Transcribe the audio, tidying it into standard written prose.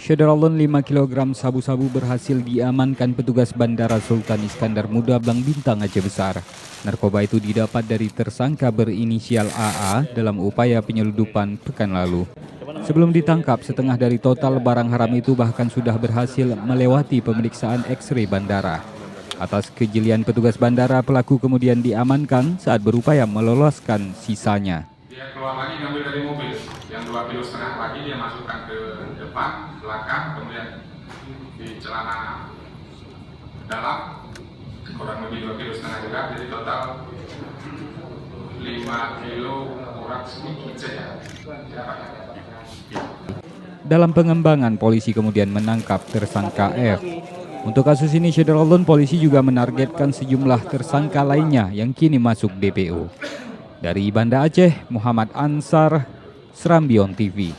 Syederalun 5 kg sabu-sabu berhasil diamankan petugas Bandara Sultan Iskandar Muda Blang Bintang Aceh Besar. Narkoba itu didapat dari tersangka berinisial AA dalam upaya penyeludupan pekan lalu. Sebelum ditangkap, setengah dari total barang haram itu bahkan sudah berhasil melewati pemeriksaan X-ray bandara. Atas kejelian petugas bandara, pelaku kemudian diamankan saat berupaya meloloskan sisanya. Dia keluar lagi ngambil dari mobil, yang 2,5 kg lagi dia masukkan ke depan, belakang, kemudian di celana dalam kurang lebih 2,5 kg juga, jadi total 5 kilo kurang sedikit saja. Dalam pengembangan, polisi kemudian menangkap tersangka F. Untuk kasus ini, Syederalun polisi juga menargetkan sejumlah tersangka lainnya yang kini masuk DPO. Dari Banda Aceh, Muhammad Ansar, Serambion TV.